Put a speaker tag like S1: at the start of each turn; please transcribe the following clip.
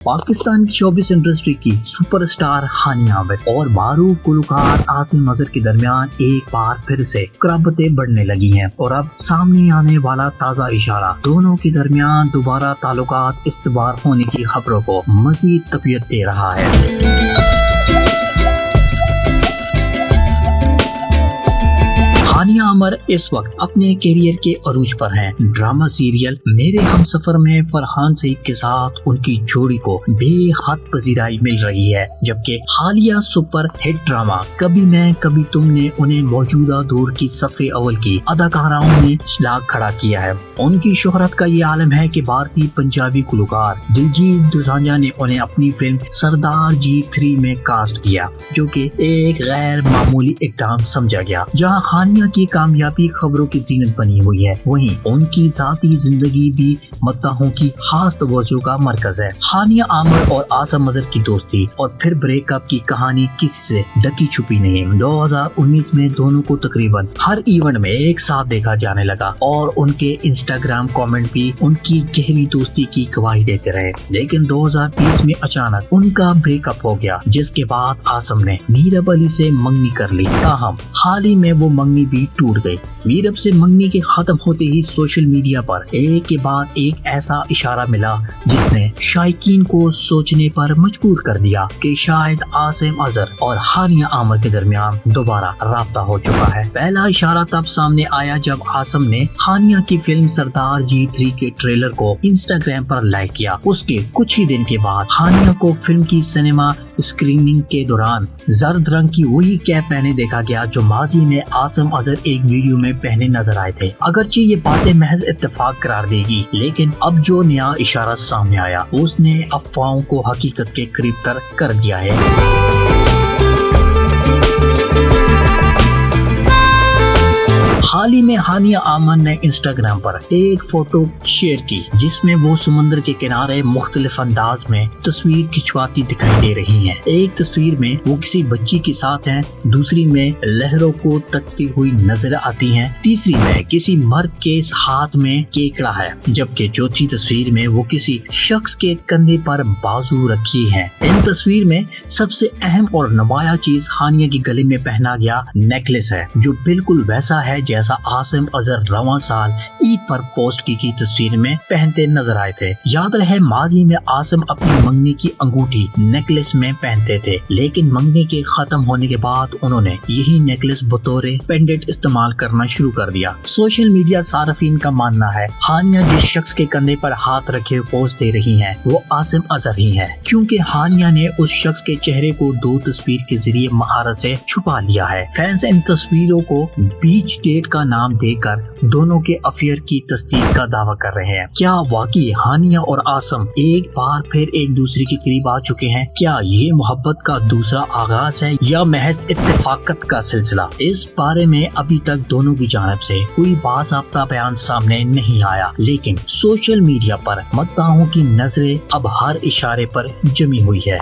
S1: پاکستان کی showbiz industry کی super star Hania عامر اور معروف گلوکار عاصم اظہر کے درمیان ایک بار پھر سے قرابتیں بڑھنے لگی ہیں اور اب سامنے آنے والا تازہ اشارہ دونوں کے درمیان دوبارہ تعلقات استوار ہونے کی خبروں کو مزید تقویت دے رہا ہے۔ ہانیہ عامر اس وقت اپنے کیریئر کے عروج پر ہیں۔ ڈرامہ سیریل میرے ہم سفر میں فرحان سعید کے ساتھ ان کی جوڑی کو بے حد پذیرائی مل رہی ہے، جبکہ حالیہ سپر ہٹ ڈرامہ کبھی میں کبھی تم نے انہیں موجودہ دور کی صف اول کی اداکاراؤں میں لا کھڑا کیا ہے۔ ان کی شہرت کا یہ عالم ہے کہ بھارتی پنجابی گلوکار دلجیت دوسانجھ نے انہیں اپنی فلم سردار جی 3 میں کاسٹ کیا، جو کہ ایک غیر معمولی اقدام سمجھا گیا۔ جہاں ہانیہ کی کامیابی خبروں کی زینت بنی ہوئی ہے، وہیں ان کی ذاتی زندگی بھی مداحوں کی خاص توجہ کا مرکز ہے۔ ہانیہ عامر اور عاصم اظہر کی دوستی اور پھر بریک اپ کی کہانی کسی سے ڈکی چھپی نہیں۔ 2019 میں دونوں کو تقریباً ہر ایونٹ میں ایک ساتھ دیکھا جانے لگا اور ان کے انسٹاگرام کامنٹ بھی ان کی گہری دوستی کی گواہی دیتے رہے، لیکن 2020 میں اچانک ان کا بریک اپ ہو گیا، جس کے بعد عاصم نے میرب علی سے منگنی کر لی۔ تاہم حال ہی میں وہ منگنی بھی ٹوٹ گئی۔ میرب سے منگنی کے ختم ہوتے ہی سوشل میڈیا پر ایک کے بعد ایک ایسا اشارہ ملا جس نے شائقین کو سوچنے پر مجبور کر دیا کہ شاید عاصم اظہر اور ہانیہ عامر کے درمیان دوبارہ رابطہ ہو چکا ہے۔ پہلا اشارہ تب سامنے آیا جب عاصم نے ہانیہ کی فلم سردار جی 3 کے ٹریلر کو انسٹاگرام پر لائک کیا۔ اس کے کچھ ہی دن کے بعد ہانیہ کو فلم کی سینما اسکریننگ کے دوران زرد رنگ کی وہی کیپ پہنے دیکھا گیا جو ماضی میں عاصم اظہر ایک ویڈیو میں پہنے نظر آئے تھے۔ اگرچہ یہ باتیں محض اتفاق قرار دے گی، لیکن اب جو نیا اشارہ سامنے آیا اس نے افواہوں کو حقیقت کے قریب تر کر دیا ہے۔ حال ہی میں ہانیہ عامر نے انسٹاگرام پر ایک فوٹو شیئر کی جس میں وہ سمندر کے کنارے مختلف انداز میں تصویر کھنچواتی دکھائی دے رہی ہیں۔ ایک تصویر میں وہ کسی بچی کے ساتھ ہیں، دوسری میں لہروں کو تکتی ہوئی نظر آتی ہیں، تیسری میں کسی مرد کے ہاتھ میں کیکڑا ہے، جبکہ چوتھی تصویر میں وہ کسی شخص کے کندھے پر بازو رکھی ہیں۔ ان تصویر میں سب سے اہم اور نمایاں چیز ہانیہ کے گلے میں پہنا گیا نیکلس ہے، جو بالکل ویسا ہے جیسا عاصم اظہر رواں سال عید پر پوسٹ کی تصویر میں پہنتے نظر آئے تھے۔ یاد رہے ماضی میں عاصم اپنی منگنی کی انگوٹھی نیکلس میں پہنتے تھے، لیکن منگنی کے ختم ہونے کے بعد انہوں نے یہی نیکلس بطور پینڈنٹ استعمال کرنا شروع کر دیا۔ سوشل میڈیا صارفین کا ماننا ہے ہانیہ جس شخص کے کندھے پر ہاتھ رکھے پوسٹ دے رہی ہیں وہ عاصم اظہر ہی ہے، کیونکہ ہانیہ نے اس شخص کے چہرے کو دو تصویر کے ذریعے مہارت سے چھپا لیا ہے۔ فینس ان تصویروں کو بیچ ڈیٹ کا نام دے کر دونوں کے افیئر کی تصدیق کا دعویٰ کر رہے ہیں۔ کیا واقعی ہانیہ اور عاصم ایک بار پھر ایک دوسرے کے قریب آ چکے ہیں؟ کیا یہ محبت کا دوسرا آغاز ہے یا محض اتفاقت کا سلسلہ؟ اس بارے میں ابھی تک دونوں کی جانب سے کوئی باضابطہ بیان سامنے نہیں آیا، لیکن سوشل میڈیا پر مداحوں کی نظریں اب ہر اشارے پر جمی ہوئی ہے۔